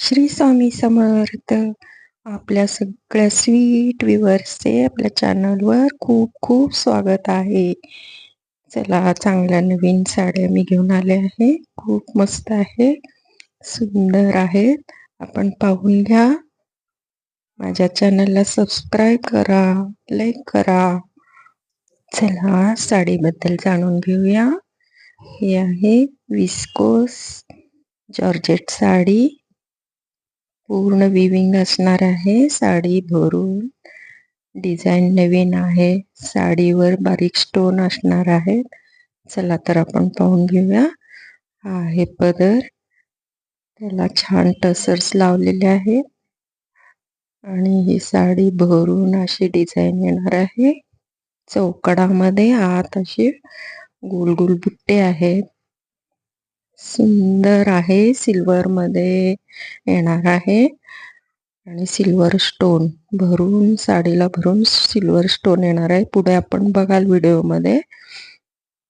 श्री स्वामी समर्थ. आपल्या सगळ्या स्वीट व्ह्यूअर्सचे आपल्या चॅनलवर खूप खूप स्वागत आहे. चला, चांगल्या नवीन साड्या मी घेऊन आले आहे. खूप मस्त आहे, सुंदर आहेत. आपण पाहून घ्या. माझ्या चॅनलला सबस्क्राईब करा, लाईक करा. चला, साडीबद्दल जाणून घेऊया. ही आहे विस्कोस जॉर्जेट साडी. पूर्ण विविंग असणार आहे. साडी भरून डिझाईन नवीन आहे. साडीवर बारीक स्टोन असणार आहे. चला तर आपण पाहून घेऊया. हा आहे पदर. त्याला छान टसर्स लावलेले आहेत आणि ही साडी भरून अशी डिझाईन येणार आहे. चौकडामध्ये आत असे गोल गोल बुट्टे आहेत. सुंदर आहे. सिल्वर मध्ये येणार आहे आणि सिल्वर स्टोन भरून, साडीला भरून सिल्वर स्टोन येणार आहे. पुढे आपण बघाल व्हिडिओमध्ये.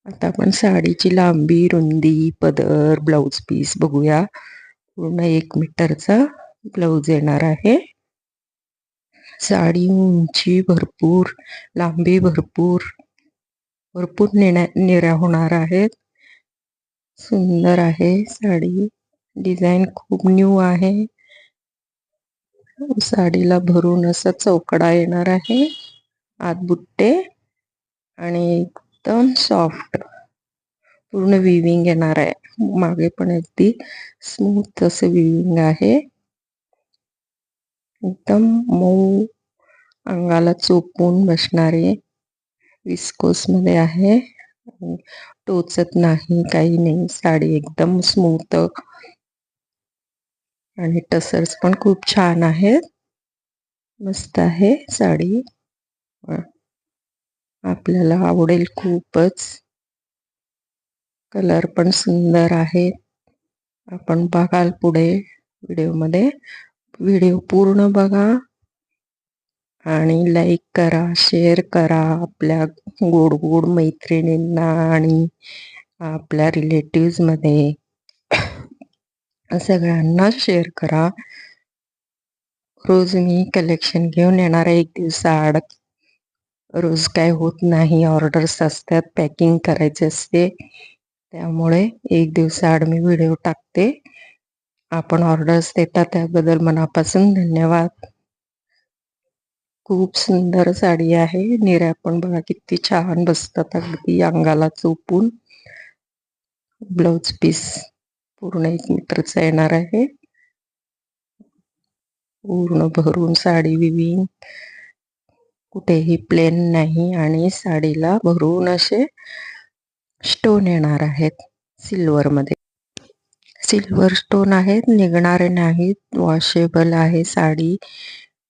आता आपण साडीची लांबी, रुंदी, पदर, ब्लाउज पीस बघूया. पूर्ण 1 मीटरचा ब्लाउज येणार आहे. साडी उंची भरपूर, लांबी भरपूर निऱ्या होणार आहेत. सुंदर आहे साडी. डिझाईन खूप न्यू आहे. साडीला भरून असा चौकडा येणार आहे. आत बुट्टे आणि एकदम सॉफ्ट पूर्ण विविंग येणार आहे. मागे पण अगदी स्मूथ असं विविंग आहे. एकदम मऊ, अंगाला चोपून बसणारे विस्कोस मध्ये आहे. टोचत नाही, काही नाही. साडी एकदम स्मूथ आणि टसर्स पण खूप छान आहेत. मस्त आहे साडी. आपल्याला आवडेल खूपच. कलर पण सुंदर आहे. आपण बघाल पुढे व्हिडिओमध्ये. व्हिडिओ पूर्ण बघा आणि लाईक करा, शेअर करा आपल्या गोड गोड मैत्रिणींना आणि आपल्या रिलेटिव्स मध्ये सगळ्यांना शेअर करा. रोज मी कलेक्शन घेऊन येणार आहे. 1 दिवसाआड. रोज काय होत नाही, ऑर्डर्स असतात, पॅकिंग करायचे असते. त्यामुळे 1 दिवसाआड मी व्हिडिओ टाकते. आपण ऑर्डर्स देता त्याबद्दल मनापासून धन्यवाद. खूप सुंदर साडी आहे. निऱ्या पण बघा किती छान बसतात, अगदी अंगाला चोपून. ब्लाउज पीस पूर्ण 1 मीटरचा येणार आहे. पूर्ण भरून साडी विविंग, कुठेही प्लेन नाही आणि साडीला भरून असे स्टोन येणार आहेत. सिल्वर मध्ये सिल्वर स्टोन आहेत, निघणारे नाहीत. वॉशेबल आहे साडी.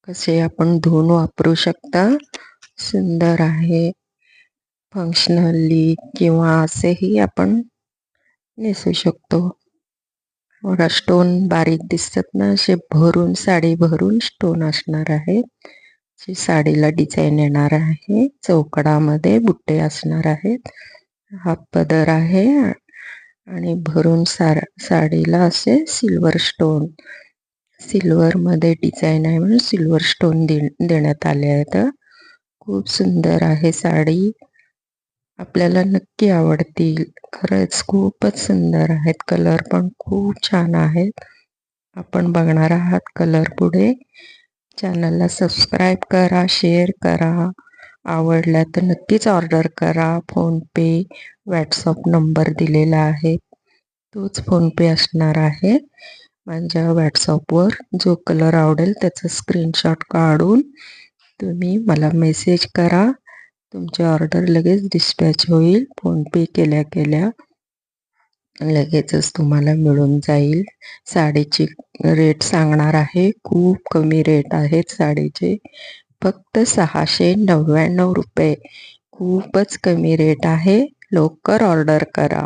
कसे आपण धुवून वापरू शकता. सुंदर आहे. फंक्शनली किंवा असेही आपण नेसू शकतो. बघा, स्टोन बारीक दिसतात ना, असे भरून, साडी भरून स्टोन असणार आहे. साडीला डिझाईन येणार आहे. चौकडामध्ये बुट्टे असणार आहेत. हा पदर आहे आणि भरून साडीला असे सिल्वर स्टोन, सिल्वर मध्ये डिझाईन आहे म्हणून सिल्वर स्टोन देण्यात आले आहेत. खूप सुंदर आहे साडी. आपल्याला नक्की आवडतील. खरंच खूपच सुंदर आहेत. कलर पण खूप छान आहेत. आपण बघणार आहात कलर पुढे. चॅनलला सबस्क्राईब करा, शेअर करा. आवडल्या तर नक्कीच ऑर्डर करा. फोनपे, व्हॉट्सअप नंबर दिलेला आहे, तोच फोनपे असणार आहे. माझ्या व्हॉट्सअपवर जो कलर आवडेल त्याचा स्क्रीनशॉट काढून तुम्ही मला मेसेज करा. तुमची ऑर्डर लगेच डिस्पॅच होईल. फोनपे केल्या केल्या लगेचच तुम्हाला मिळून जाईल. साडीची रेट सांगणार आहे. खूप कमी रेट आहेत साडीचे. फक्त 699 रुपये. खूपच कमी रेट आहे. लवकर ऑर्डर करा.